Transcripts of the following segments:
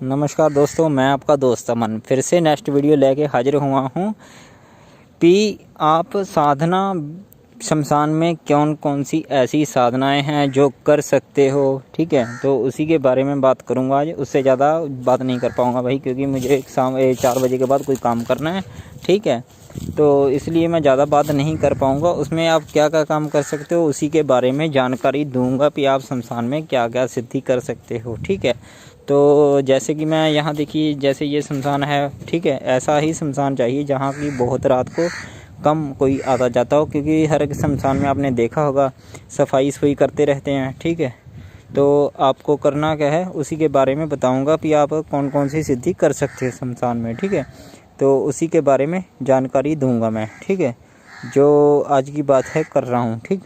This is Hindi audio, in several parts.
नमस्कार दोस्तों, मैं आपका दोस्त अमन फिर से नेक्स्ट वीडियो लेके हाजिर हुआ हूँ। आप साधना शमशान में कौन कौन सी ऐसी साधनाएं हैं जो कर सकते हो, ठीक है। तो उसी के बारे में बात करूँगा आज। उससे ज़्यादा बात नहीं कर पाऊँगा भाई, क्योंकि मुझे 4 बजे के बाद कोई काम करना है, ठीक है। तो इसलिए मैं ज़्यादा बात नहीं कर पाऊँगा। उसमें आप क्या क्या काम कर सकते हो उसी के बारे में जानकारी दूँगा कि आप शमशान में क्या क्या सिद्धि कर सकते हो, ठीक है। तो जैसे कि मैं यहाँ देखिए, जैसे ये शमशान है, ठीक है। ऐसा ही शमशान चाहिए जहाँ की बहुत रात को कम कोई आता जाता हो, क्योंकि हर एक शमशान में आपने देखा होगा सफाई करते रहते हैं, ठीक है। तो आपको करना क्या है उसी के बारे में बताऊंगा कि आप कौन कौन सी सिद्धि कर सकते हैं शमशान में, ठीक है। तो उसी के बारे में जानकारी दूंगा मैं, ठीक है। जो आज की बात है कर रहा हूँ, ठीक।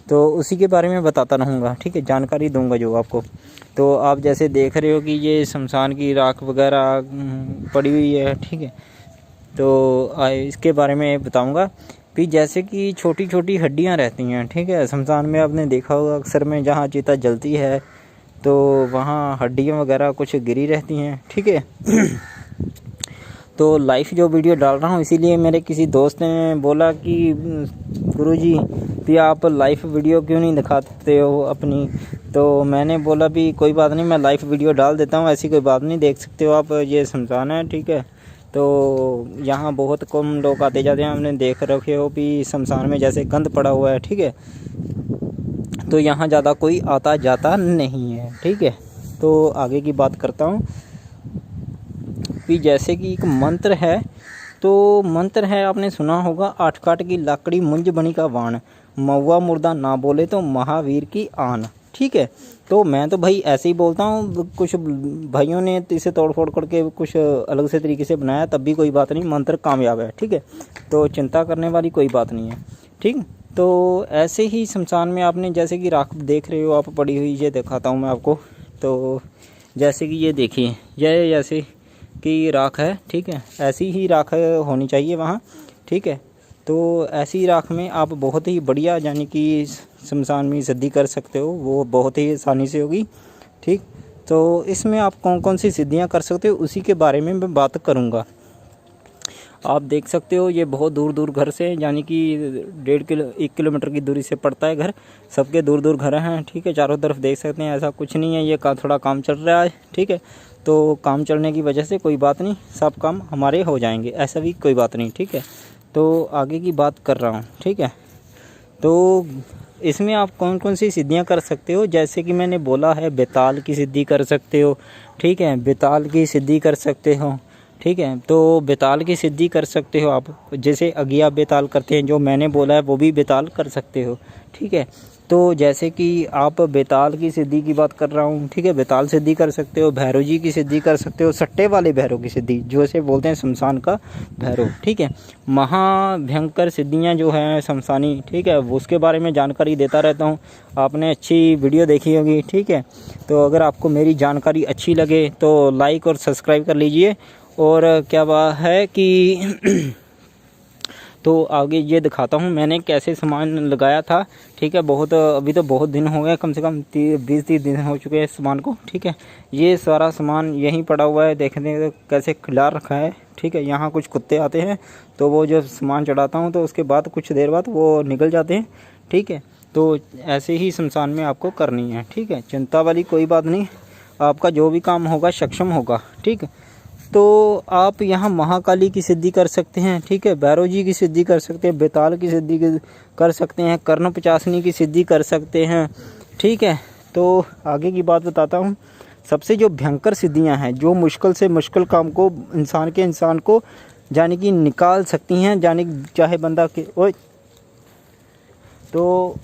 तो उसी के बारे में बताता रहूँगा, ठीक है। जानकारी दूंगा जो आपको। तो आप जैसे देख रहे हो कि ये शमशान की राख वगैरह पड़ी हुई है, ठीक है। तो इसके बारे में बताऊंगा कि जैसे कि छोटी छोटी हड्डियां रहती हैं, ठीक है। शमशान में आपने देखा होगा अक्सर में जहाँ चिता जलती है तो वहाँ हड्डियां वगैरह कुछ गिरी रहती हैं, ठीक है। तो लाइव जो वीडियो डाल रहा हूँ, इसीलिए मेरे किसी दोस्त ने बोला कि गुरुजी भी आप लाइव वीडियो क्यों नहीं दिखाते हो अपनी। तो मैंने बोला भी कोई बात नहीं, मैं लाइव वीडियो डाल देता हूँ, ऐसी कोई बात नहीं। देख सकते हो आप, ये शमशान है, ठीक है। तो यहाँ बहुत कम लोग आते जाते हैं। हमने देख रखे हो कि शमशान में जैसे गंद पड़ा हुआ है, ठीक है। तो यहाँ ज़्यादा कोई आता जाता नहीं है, ठीक है। तो आगे की बात करता हूँ कि जैसे कि एक मंत्र है, तो मंत्र है आपने सुना होगा, 8 काठ की लकड़ी मुंज बनी का वाण, महुआ मुर्दा ना बोले तो महावीर की आन, ठीक है। तो मैं तो भाई ऐसे ही बोलता हूँ, कुछ भाइयों ने इसे तोड़ फोड़ करके कुछ अलग से तरीके से बनाया, तब भी कोई बात नहीं, मंत्र कामयाब है, ठीक है। तो चिंता करने वाली कोई बात नहीं है, ठीक। तो ऐसे ही शमशान में आपने जैसे कि राख देख रहे हो आप पड़ी हुई, ये दिखाता हूँ मैं आपको। तो जैसे कि ये देखिए, यह जैसे कि राख है, ठीक है। ऐसी ही राख होनी चाहिए वहाँ, ठीक है। तो ऐसी राख में आप बहुत ही बढ़िया यानी कि शमशान में सिद्धि कर सकते हो, वो बहुत ही आसानी से होगी, ठीक। तो इसमें आप कौन कौन सी सिद्धियां कर सकते हो उसी के बारे में मैं बात करूंगा। आप देख सकते हो ये बहुत दूर दूर घर से, यानी कि 1 किलोमीटर की दूरी से पड़ता है घर। सबके दूर दूर घर हैं, ठीक है। चारों तरफ देख सकते हैं, ऐसा कुछ नहीं है, ये थोड़ा काम चल रहा है, ठीक है। तो काम चलने की वजह से कोई बात नहीं, सब काम हमारे हो जाएंगे, ऐसा भी कोई बात नहीं, ठीक है। तो आगे की बात कर रहा हूँ, ठीक है। तो इसमें आप कौन कौन सी सिद्धियां कर सकते हो, जैसे कि मैंने बोला है बेताल की सिद्धि कर सकते हो, ठीक है। बेताल की सिद्धि कर सकते हो, ठीक है। तो बेताल की सिद्धि कर सकते हो आप, जैसे अगिया बेताल करते हैं, जो मैंने बोला है वो भी बेताल कर सकते हो, ठीक है। तो जैसे कि आप बेताल की सिद्धि की बात कर रहा हूँ, ठीक है। बेताल सिद्धि कर सकते हो, भैरव जी की सिद्धि कर सकते हो, सट्टे वाले भैरव की सिद्धि जो इसे बोलते हैं शमशान का भैरव, ठीक है। महाभयंकर सिद्धियाँ जो हैं शमशानी, ठीक है, उसके बारे में जानकारी देता रहता हूँ। आपने अच्छी वीडियो देखी होगी, ठीक है। तो अगर आपको मेरी जानकारी अच्छी लगे तो लाइक और सब्सक्राइब कर लीजिए। और क्या बात है कि तो आगे ये दिखाता हूँ मैंने कैसे सामान लगाया था, ठीक है। अभी तो बहुत दिन हो गए, कम से कम 20-30 दिन हो चुके हैं सामान को, ठीक है। ये सारा सामान यहीं पड़ा हुआ है, देखने कैसे खिला रखा है, ठीक है। यहाँ कुछ कुत्ते आते हैं तो वो जब सामान चढ़ाता हूँ तो उसके बाद कुछ देर बाद वो निकल जाते हैं, ठीक है। तो ऐसे ही शमशान में आपको करनी है, ठीक है। चिंता वाली कोई बात नहीं, आपका जो भी काम होगा सक्षम होगा, ठीक है। तो आप यहाँ महाकाली की सिद्धि कर सकते हैं, ठीक है। भैरव जी की सिद्धि कर सकते हैं, बेताल की सिद्धि कर सकते हैं, कर्ण पिचासनी की सिद्धि कर सकते हैं, ठीक है। तो आगे की बात बताता हूँ। सबसे जो भयंकर सिद्धियाँ हैं, जो मुश्किल से मुश्किल काम को इंसान को यानी कि निकाल सकती हैं, यानी चाहे बंदा के ओए तो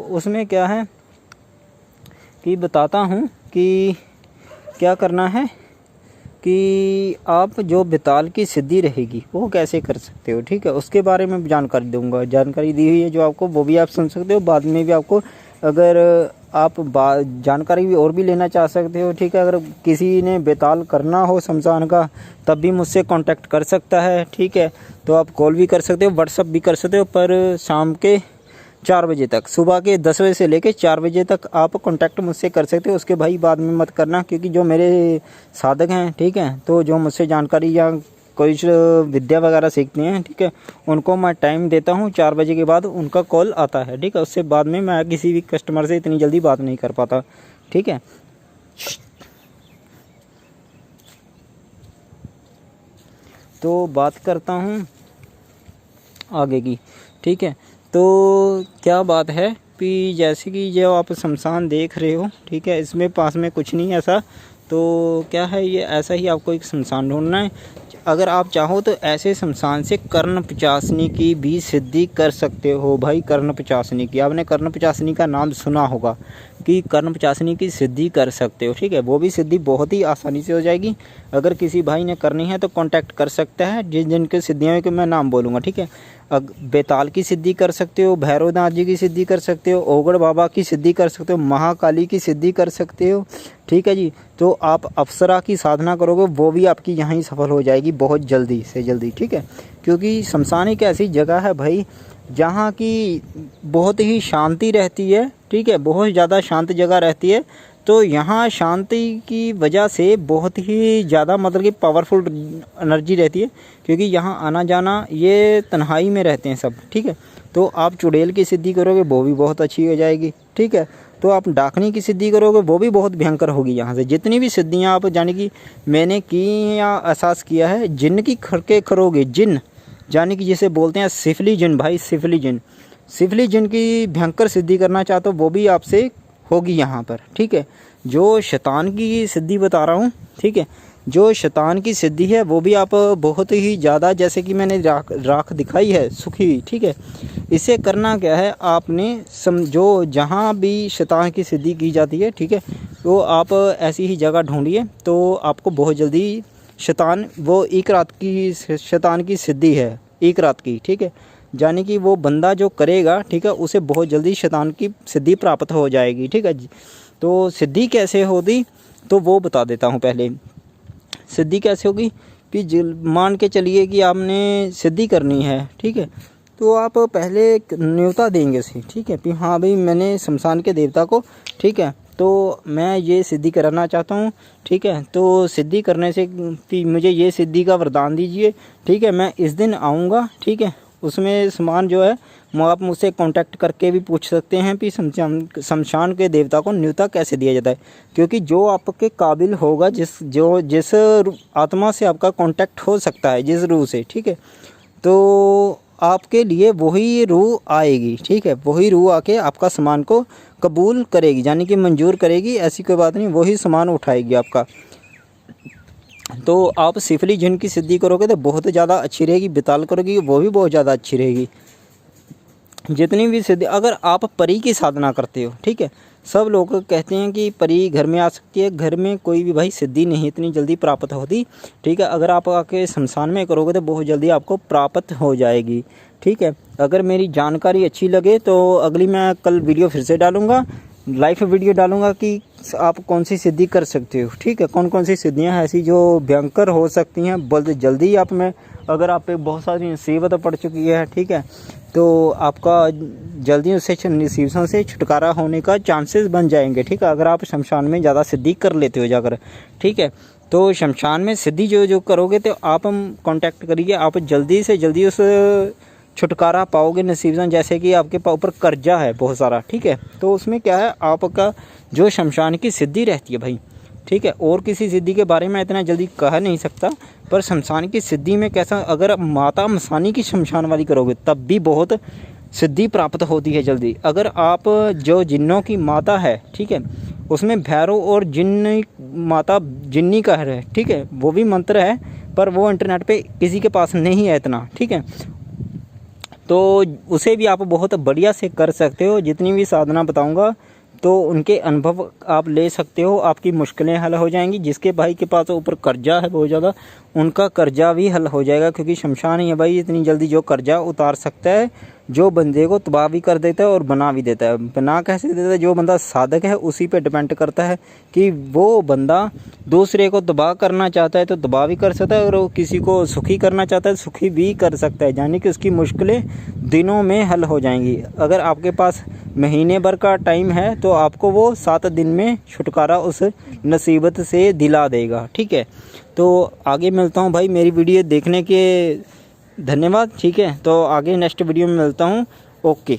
उसमें क्या है कि बताता हूँ कि क्या करना है कि आप जो बेताल की सिद्धि रहेगी वो कैसे कर सकते हो, ठीक है। उसके बारे में जानकारी दूंगा, जानकारी दी हुई है जो आपको, वो भी आप सुन सकते हो। बाद में भी आपको अगर आप जानकारी भी और भी लेना चाह सकते हो, ठीक है। अगर किसी ने बेताल करना हो शमशान का तब भी मुझसे कांटेक्ट कर सकता है, ठीक है। तो आप कॉल भी कर सकते हो, व्हाट्सअप भी कर सकते हो, पर शाम के 4 बजे तक, सुबह के 10 बजे से लेके 4 बजे तक आप कांटेक्ट मुझसे कर सकते हो। उसके भाई बाद में मत करना, क्योंकि जो मेरे साधक हैं, ठीक है, तो जो मुझसे जानकारी या कोई विद्या वगैरह सीखते हैं, ठीक है, उनको मैं टाइम देता हूँ 4 बजे के बाद उनका कॉल आता है, ठीक है। उससे बाद में मैं किसी भी कस्टमर से इतनी जल्दी बात नहीं कर पाता, ठीक है। तो बात करता हूँ आगे की, ठीक है। तो क्या बात है कि जैसे कि जो आप शमशान देख रहे हो, ठीक है, इसमें पास में कुछ नहीं ऐसा, तो क्या है ये, ऐसा ही आपको एक शमशान ढूंढना है। अगर आप चाहो तो ऐसे शमशान से कर्ण पिचासनी की भी सिद्धि कर सकते हो भाई। कर्ण पिचासनी की, आपने कर्ण पिचासनी का नाम सुना होगा कि कर्ण पिचासनी की सिद्धि कर सकते हो, ठीक है। वो भी सिद्धि बहुत ही आसानी से हो जाएगी। अगर किसी भाई ने करनी है तो कांटेक्ट कर सकता है, जिन जिनके सिद्धियों के मैं नाम बोलूँगा, ठीक है। बेताल की सिद्धि कर सकते हो, भैरवनाथ जी की सिद्धि कर सकते हो, ओगड़ बाबा की सिद्धि कर सकते हो, महाकाली की सिद्धि कर सकते हो, ठीक है जी। तो आप अप्सरा की साधना करोगे, वो भी आपकी यहाँ ही सफल हो जाएगी बहुत जल्दी से जल्दी, ठीक है। क्योंकि शमशान एक ऐसी जगह है भाई जहाँ की बहुत ही शांति रहती है, ठीक है, बहुत ज़्यादा शांत जगह रहती है। तो यहाँ शांति की वजह से बहुत ही ज़्यादा मतलब कि पावरफुल एनर्जी रहती है, क्योंकि यहाँ आना जाना ये तन्हाई में रहते हैं सब, ठीक है। तो आप चुड़ैल की सिद्धि करोगे वो भी बहुत अच्छी हो जाएगी, ठीक है। तो आप डाकनी की सिद्धि करोगे वो भी बहुत भयंकर होगी। यहाँ से जितनी भी सिद्धियाँ आप जाने की मैंने की या एहसास किया है, जिन की खड़के करोगे, जिन जाने की जिसे बोलते हैं सिफली जिन भाई, सिफली जिन, सिफली जिन की भयंकर सिद्धि करना चाहते हो वो भी आपसे होगी यहाँ पर, ठीक है। जो शैतान की सिद्धि बता रहा हूँ, ठीक है, जो शैतान की सिद्धि है वो भी आप बहुत ही ज़्यादा, जैसे कि मैंने राख दिखाई है सुखी हुई, ठीक है। इसे करना क्या है, आपने जो जहाँ भी शैतान की सिद्धि की जाती है, ठीक है, तो आप ऐसी ही जगह ढूंढिए, तो आपको बहुत जल्दी शैतान, वो एक रात की शैतान की सिद्धि है, एक रात की, ठीक है। यानी कि वो बंदा जो करेगा, ठीक है, उसे बहुत जल्दी शैतान की सिद्धि प्राप्त हो जाएगी, ठीक है जी। तो सिद्धि कैसे होगी तो वो बता देता हूँ। पहले सिद्धि कैसे होगी कि मान के चलिए कि आपने सिद्धि करनी है, ठीक है, तो आप पहले न्योता देंगे उसे, ठीक है, कि हाँ भाई मैंने शमशान के देवता को, ठीक है, तो मैं ये सिद्धि कराना चाहता हूँ, ठीक है। तो सिद्धि करने से कि मुझे ये सिद्धि का वरदान दीजिए, ठीक है, मैं इस दिन आऊँगा, ठीक है। उसमें सामान जो है वो आप मुझसे कांटेक्ट करके भी पूछ सकते हैं कि शमशान के देवता को न्योता कैसे दिया जाता है। क्योंकि जो आपके काबिल होगा, जिस आत्मा से आपका कांटेक्ट हो सकता है, जिस रूह से, ठीक है, तो आपके लिए वही रूह आएगी, ठीक है। वही रूह आके आपका सामान को कबूल करेगी, यानी कि मंजूर करेगी, ऐसी कोई बात नहीं, वही सामान उठाएगी आपका। तो आप सिफली जिन की सिद्धि करोगे तो बहुत ज़्यादा अच्छी रहेगी, बेताल करोगे वो भी बहुत ज़्यादा अच्छी रहेगी। जितनी भी सिद्धि, अगर आप परी की साधना करते हो, ठीक है, सब लोग कहते हैं कि परी घर में आ सकती है, घर में कोई भी भाई सिद्धि नहीं इतनी जल्दी प्राप्त होती, ठीक है। अगर आप आके शमशान में करोगे तो बहुत जल्दी आपको प्राप्त हो जाएगी, ठीक है। अगर मेरी जानकारी अच्छी लगे तो अगली मैं कल वीडियो फिर से डालूँगा, लाइव वीडियो डालूँगा कि आप कौन सी सिद्धि कर सकते हो, ठीक है। कौन कौन सी सिद्धियाँ ऐसी जो भयंकर हो सकती हैं, बहुत जल्दी आप में, अगर आप पे बहुत सारी मुसीबत पड़ चुकी है, ठीक है, तो आपका जल्दी उससे मुसीबतों से छुटकारा होने का चांसेस बन जाएंगे, ठीक है। अगर आप शमशान में ज़्यादा सिद्धि कर लेते हो जाकर, ठीक है। तो शमशान में सिद्धि जो करोगे तो आप हम कांटेक्ट करिए, आप जल्दी से जल्दी उस छुटकारा पाओगे नसीबतों। जैसे कि आपके ऊपर कर्जा है बहुत सारा, ठीक है, तो उसमें क्या है, आपका जो शमशान की सिद्धि रहती है भाई, ठीक है, और किसी सिद्धि के बारे में इतना जल्दी कह नहीं सकता, पर शमशान की सिद्धि में कैसा, अगर माता मसानी की शमशान वाली करोगे तब भी बहुत सिद्धि प्राप्त होती है जल्दी। अगर आप जो जिन्नों की माता है, ठीक है, उसमें भैरव और जिन्न माता जिन्नी का है, ठीक है, वो भी मंत्र है, पर वो इंटरनेट पे किसी के पास नहीं है इतना, ठीक है। तो उसे भी आप बहुत बढ़िया से कर सकते हो, जितनी भी साधना बताऊंगा, तो उनके अनुभव आप ले सकते हो, आपकी मुश्किलें हल हो जाएंगी। जिसके भाई के पास ऊपर कर्जा है बहुत ज़्यादा, उनका कर्जा भी हल हो जाएगा, क्योंकि शमशान ही है भाई इतनी जल्दी जो कर्जा उतार सकता है, जो बंदे को तबाह भी कर देता है और बना भी देता है। बना कैसे देता है, जो बंदा साधक है उसी पे डिपेंड करता है कि वो बंदा दूसरे को तबाह करना चाहता है तो तबाह भी कर सकता है, और वो किसी को सुखी करना चाहता है सुखी भी कर सकता है, यानी कि उसकी मुश्किलें दिनों में हल हो जाएंगी। अगर आपके पास महीने भर का टाइम है तो आपको वो 7 दिन में छुटकारा उस मुसीबत से दिला देगा। ठीक है, तो आगे मिलता हूँ भाई। मेरी वीडियो देखने के धन्यवाद। ठीक है, तो आगे नेक्स्ट वीडियो में मिलता हूँ। ओके।